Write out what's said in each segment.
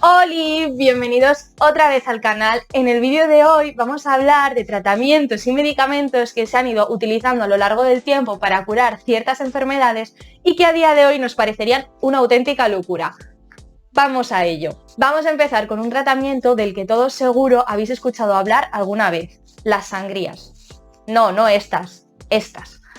Hola, bienvenidos otra vez al canal. En el vídeo de hoy vamos a hablar de tratamientos y medicamentos que se han ido utilizando a lo largo del tiempo para curar ciertas enfermedades y que a día de hoy nos parecerían una auténtica locura. Vamos a ello. Vamos a empezar con un tratamiento del que todos seguro habéis escuchado hablar alguna vez: las sangrías. No estas.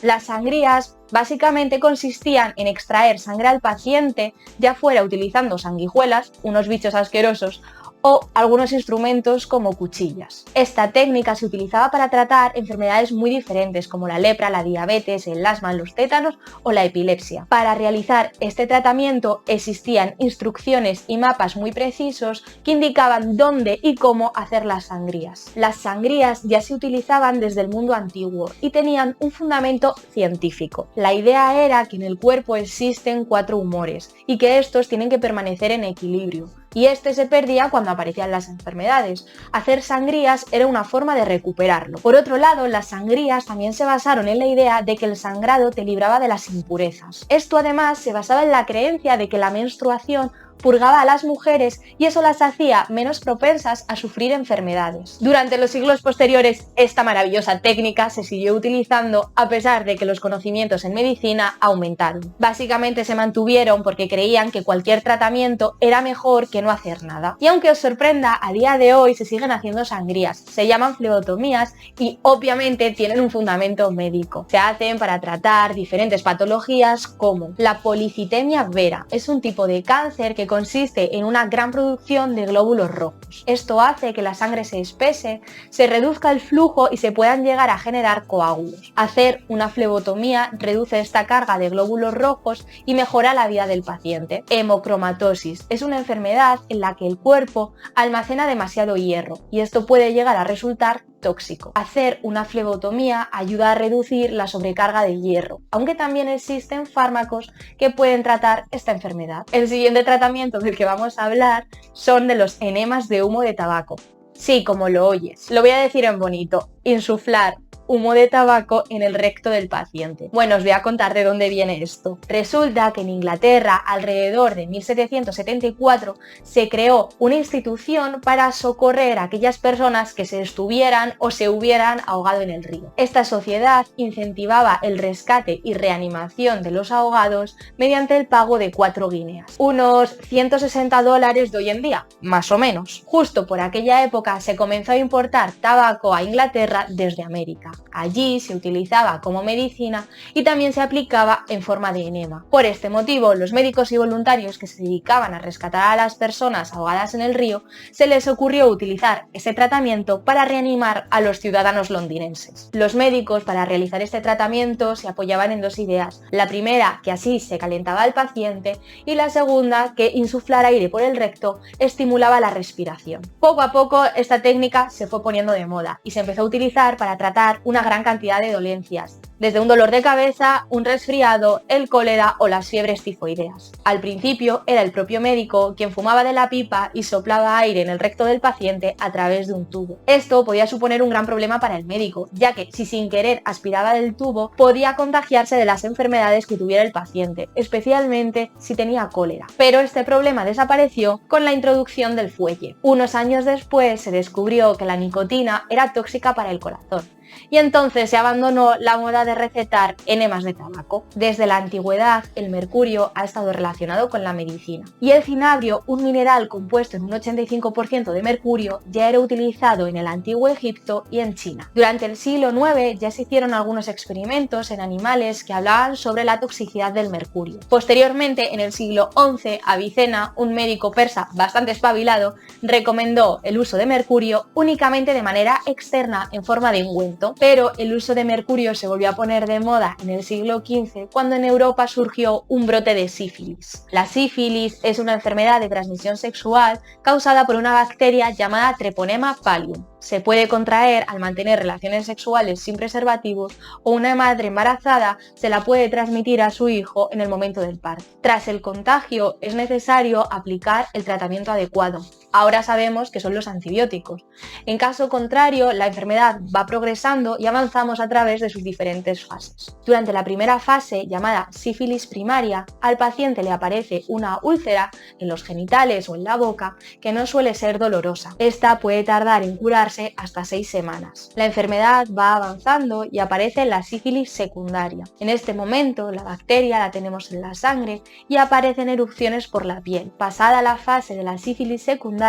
Las sangrías básicamente consistían en extraer sangre al paciente, ya fuera utilizando sanguijuelas, unos bichos asquerosos, o algunos instrumentos como cuchillas. Esta técnica se utilizaba para tratar enfermedades muy diferentes como la lepra, la diabetes, el asma, los tétanos o la epilepsia. Para realizar este tratamiento existían instrucciones y mapas muy precisos que indicaban dónde y cómo hacer las sangrías. Las sangrías ya se utilizaban desde el mundo antiguo y tenían un fundamento científico. La idea era que en el cuerpo existen 4 humores y que estos tienen que permanecer en equilibrio, y este se perdía cuando aparecían las enfermedades. Hacer sangrías era una forma de recuperarlo. Por otro lado, las sangrías también se basaron en la idea de que el sangrado te libraba de las impurezas. Esto además se basaba en la creencia de que la menstruación purgaba a las mujeres y eso las hacía menos propensas a sufrir enfermedades. Durante los siglos posteriores, esta maravillosa técnica se siguió utilizando a pesar de que los conocimientos en medicina aumentaron. Básicamente se mantuvieron porque creían que cualquier tratamiento era mejor que no hacer nada. Y aunque os sorprenda, a día de hoy se siguen haciendo sangrías, se llaman flebotomías y obviamente tienen un fundamento médico. Se hacen para tratar diferentes patologías como la policitemia vera. Es un tipo de cáncer que consiste en una gran producción de glóbulos rojos. Esto hace que la sangre se espese, se reduzca el flujo y se puedan llegar a generar coágulos. Hacer una flebotomía reduce esta carga de glóbulos rojos y mejora la vida del paciente. Hemocromatosis es una enfermedad en la que el cuerpo almacena demasiado hierro y esto puede llegar a resultar tóxico. Hacer una flebotomía ayuda a reducir la sobrecarga de hierro, aunque también existen fármacos que pueden tratar esta enfermedad. El siguiente tratamiento del que vamos a hablar son de los enemas de humo de tabaco. Sí, como lo oyes. Lo voy a decir en bonito: insuflar humo de tabaco en el recto del paciente. Bueno, os voy a contar de dónde viene esto. Resulta que en Inglaterra, alrededor de 1774, se creó una institución para socorrer a aquellas personas que se estuvieran o se hubieran ahogado en el río. Esta sociedad incentivaba el rescate y reanimación de los ahogados mediante el pago de 4 guineas, unos $160 de hoy en día, más o menos. Justo por aquella época se comenzó a importar tabaco a Inglaterra desde América. Allí se utilizaba como medicina y también se aplicaba en forma de enema. Por este motivo, los médicos y voluntarios que se dedicaban a rescatar a las personas ahogadas en el río, se les ocurrió utilizar ese tratamiento para reanimar a los ciudadanos londinenses. Los médicos, para realizar este tratamiento, se apoyaban en 2 ideas. La primera, que así se calentaba al paciente, y la segunda, que insuflar aire por el recto estimulaba la respiración. Poco a poco esta técnica se fue poniendo de moda y se empezó a utilizar para tratar una gran cantidad de dolencias, desde un dolor de cabeza, un resfriado, el cólera o las fiebres tifoideas. Al principio era el propio médico quien fumaba de la pipa y soplaba aire en el recto del paciente a través de un tubo. Esto podía suponer un gran problema para el médico, ya que si sin querer aspiraba del tubo, podía contagiarse de las enfermedades que tuviera el paciente, especialmente si tenía cólera. Pero este problema desapareció con la introducción del fuelle. Unos años después se descubrió que la nicotina era tóxica para el corazón, y entonces se abandonó la moda de recetar enemas de tabaco. Desde la antigüedad, el mercurio ha estado relacionado con la medicina, y el cinabrio, un mineral compuesto en un 85% de mercurio, ya era utilizado en el antiguo Egipto y en China. Durante el siglo IX ya se hicieron algunos experimentos en animales que hablaban sobre la toxicidad del mercurio. Posteriormente, en el siglo XI, Avicena, un médico persa bastante espabilado, recomendó el uso de mercurio únicamente de manera externa en forma de ungüento. Pero el uso de mercurio se volvió a poner de moda en el siglo XV, cuando en Europa surgió un brote de sífilis. La sífilis es una enfermedad de transmisión sexual causada por una bacteria llamada Treponema palium. Se puede contraer al mantener relaciones sexuales sin preservativos o una madre embarazada se la puede transmitir a su hijo en el momento del parto. Tras el contagio es necesario aplicar el tratamiento adecuado. Ahora sabemos que son los antibióticos. En caso contrario, la enfermedad va progresando y avanzamos a través de sus diferentes fases. Durante la primera fase, llamada sífilis primaria, al paciente le aparece una úlcera en los genitales o en la boca que no suele ser dolorosa. Esta puede tardar en curarse hasta 6 semanas. La enfermedad va avanzando y aparece la sífilis secundaria. En este momento, la bacteria la tenemos en la sangre y aparecen erupciones por la piel. Pasada la fase de la sífilis secundaria,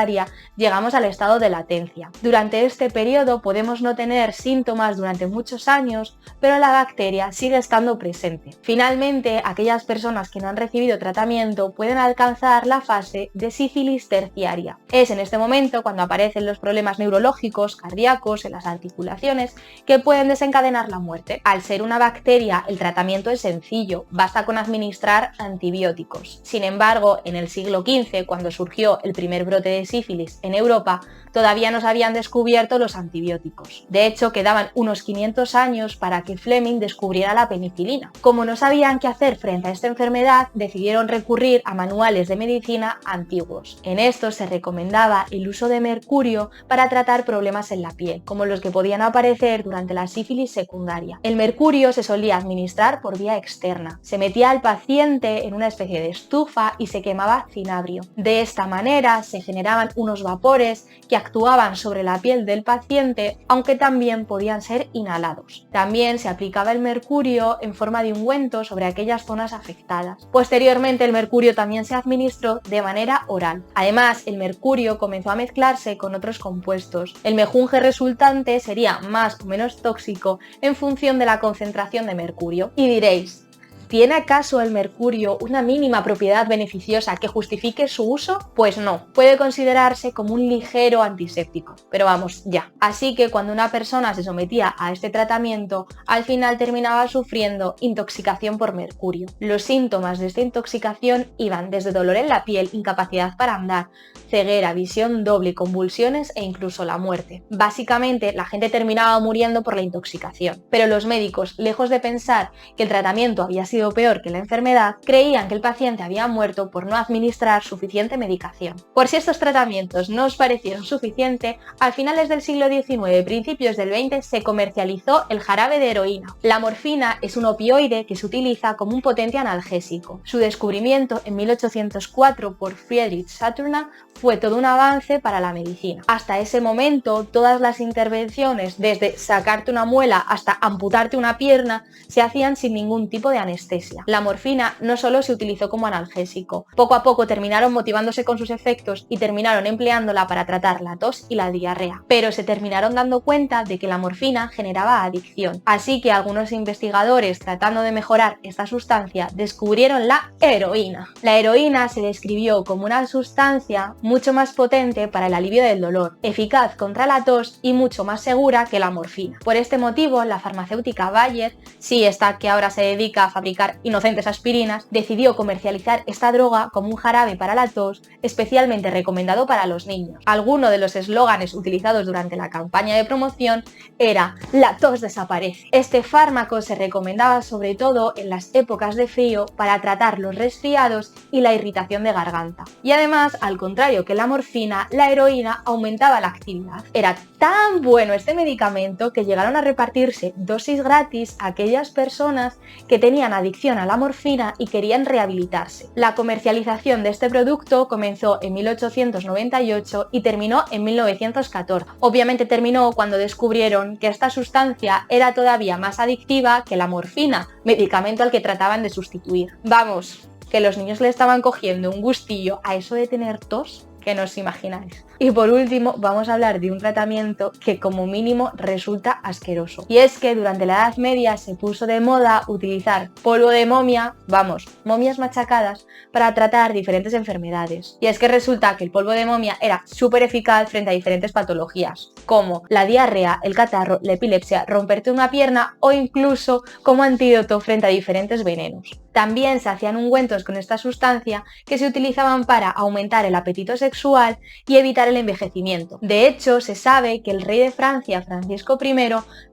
llegamos al estado de latencia. Durante este periodo podemos no tener síntomas durante muchos años, pero la bacteria sigue estando presente. Finalmente, aquellas personas que no han recibido tratamiento pueden alcanzar la fase de sífilis terciaria. Es en este momento cuando aparecen los problemas neurológicos, cardíacos, en las articulaciones, que pueden desencadenar la muerte. Al ser una bacteria, el tratamiento es sencillo, basta con administrar antibióticos. Sin embargo, en el siglo XV, cuando surgió el primer brote de sífilis en Europa, todavía no se habían descubierto los antibióticos. De hecho, quedaban unos 500 años para que Fleming descubriera la penicilina. Como no sabían qué hacer frente a esta enfermedad, decidieron recurrir a manuales de medicina antiguos. En estos se recomendaba el uso de mercurio para tratar problemas en la piel, como los que podían aparecer durante la sífilis secundaria. El mercurio se solía administrar por vía externa. Se metía al paciente en una especie de estufa y se quemaba cinabrio. De esta manera se generaban unos vapores que actuaban sobre la piel del paciente, aunque también podían ser inhalados. También se aplicaba el mercurio en forma de ungüento sobre aquellas zonas afectadas. Posteriormente, el mercurio también se administró de manera oral. Además, el mercurio comenzó a mezclarse con otros compuestos. El mejunje resultante sería más o menos tóxico en función de la concentración de mercurio. Y diréis, ¿tiene acaso el mercurio una mínima propiedad beneficiosa que justifique su uso? Pues no, puede considerarse como un ligero antiséptico, pero vamos, ya. Así que cuando una persona se sometía a este tratamiento, al final terminaba sufriendo intoxicación por mercurio. Los síntomas de esta intoxicación iban desde dolor en la piel, incapacidad para andar, ceguera, visión doble, convulsiones e incluso la muerte. Básicamente, la gente terminaba muriendo por la intoxicación, pero los médicos, lejos de pensar que el tratamiento había sido peor que la enfermedad, creían que el paciente había muerto por no administrar suficiente medicación. Por si estos tratamientos no os parecieron suficiente, a finales del siglo XIX y principios del XX se comercializó el jarabe de heroína. La morfina es un opioide que se utiliza como un potente analgésico. Su descubrimiento en 1804 por Friedrich Saturna fue todo un avance para la medicina. Hasta ese momento, todas las intervenciones, desde sacarte una muela hasta amputarte una pierna, se hacían sin ningún tipo de anestesia. La morfina no solo se utilizó como analgésico, poco a poco terminaron motivándose con sus efectos y terminaron empleándola para tratar la tos y la diarrea, pero se terminaron dando cuenta de que la morfina generaba adicción, así que algunos investigadores, tratando de mejorar esta sustancia, descubrieron la heroína. La heroína se describió como una sustancia mucho más potente para el alivio del dolor, eficaz contra la tos y mucho más segura que la morfina. Por este motivo, la farmacéutica Bayer, sí, esta que ahora se dedica a fabricar inocentes aspirinas, decidió comercializar esta droga como un jarabe para la tos especialmente recomendado para los niños. Alguno de los eslóganes utilizados durante la campaña de promoción era "La tos desaparece". Este fármaco se recomendaba sobre todo en las épocas de frío para tratar los resfriados y la irritación de garganta. Y además, al contrario que la morfina, la heroína aumentaba la actividad. Era tan bueno este medicamento que llegaron a repartirse dosis gratis a aquellas personas que tenían adicción a la morfina y querían rehabilitarse. La comercialización de este producto comenzó en 1898 y terminó en 1914. Obviamente terminó cuando descubrieron que esta sustancia era todavía más adictiva que la morfina, medicamento al que trataban de sustituir. Vamos, que los niños le estaban cogiendo un gustillo a eso de tener tos que no os imagináis. Y por último, vamos a hablar de un tratamiento que como mínimo resulta asqueroso. Y es que durante la Edad Media se puso de moda utilizar polvo de momia, vamos, momias machacadas, para tratar diferentes enfermedades. Y es que resulta que el polvo de momia era súper eficaz frente a diferentes patologías, como la diarrea, el catarro, la epilepsia, romperte una pierna o incluso como antídoto frente a diferentes venenos. También se hacían ungüentos con esta sustancia que se utilizaban para aumentar el apetito sexual y evitar el envejecimiento. De hecho, se sabe que el rey de Francia, Francisco I,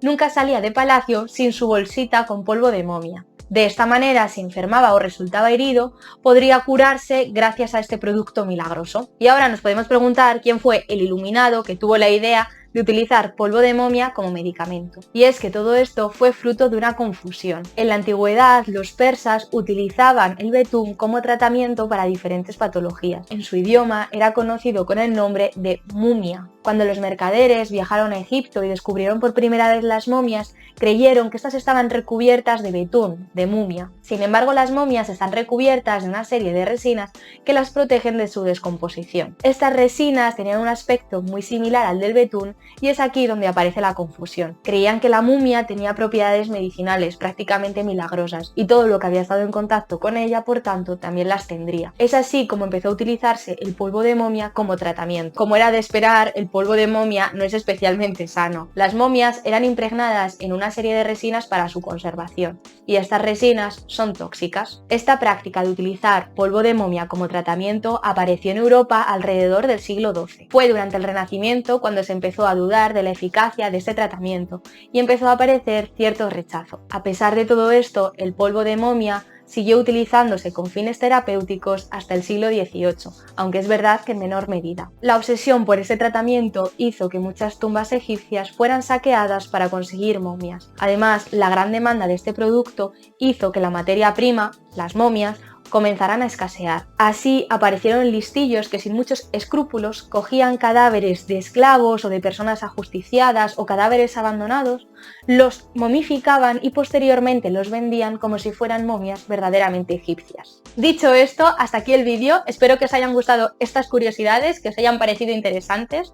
nunca salía de palacio sin su bolsita con polvo de momia. De esta manera, si enfermaba o resultaba herido, podría curarse gracias a este producto milagroso. Y ahora nos podemos preguntar quién fue el iluminado que tuvo la idea de utilizar polvo de momia como medicamento. Y es que todo esto fue fruto de una confusión. En la antigüedad, los persas utilizaban el betún como tratamiento para diferentes patologías. En su idioma era conocido con el nombre de mumia. Cuando los mercaderes viajaron a Egipto y descubrieron por primera vez las momias, creyeron que estas estaban recubiertas de betún, de mumia. Sin embargo, las momias están recubiertas de una serie de resinas que las protegen de su descomposición. Estas resinas tenían un aspecto muy similar al del betún y es aquí donde aparece la confusión. Creían que la mumia tenía propiedades medicinales prácticamente milagrosas y todo lo que había estado en contacto con ella, por tanto, también las tendría. Es así como empezó a utilizarse el polvo de momia como tratamiento. Como era de esperar, el polvo de momia no es especialmente sano. Las momias eran impregnadas en una serie de resinas para su conservación y estas resinas son tóxicas. Esta práctica de utilizar polvo de momia como tratamiento apareció en Europa alrededor del siglo XII. Fue durante el Renacimiento cuando se empezó a dudar de la eficacia de este tratamiento y empezó a aparecer cierto rechazo. A pesar de todo esto, el polvo de momia siguió utilizándose con fines terapéuticos hasta el siglo XVIII, aunque es verdad que en menor medida. La obsesión por ese tratamiento hizo que muchas tumbas egipcias fueran saqueadas para conseguir momias. Además, la gran demanda de este producto hizo que la materia prima, las momias, comenzaran a escasear. Así aparecieron listillos que sin muchos escrúpulos cogían cadáveres de esclavos o de personas ajusticiadas o cadáveres abandonados, los momificaban y posteriormente los vendían como si fueran momias verdaderamente egipcias. Dicho esto, hasta aquí el vídeo. Espero que os hayan gustado estas curiosidades, que os hayan parecido interesantes.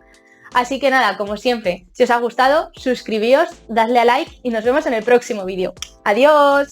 Así que nada, como siempre, si os ha gustado, suscribíos, dadle a like y nos vemos en el próximo vídeo. ¡Adiós!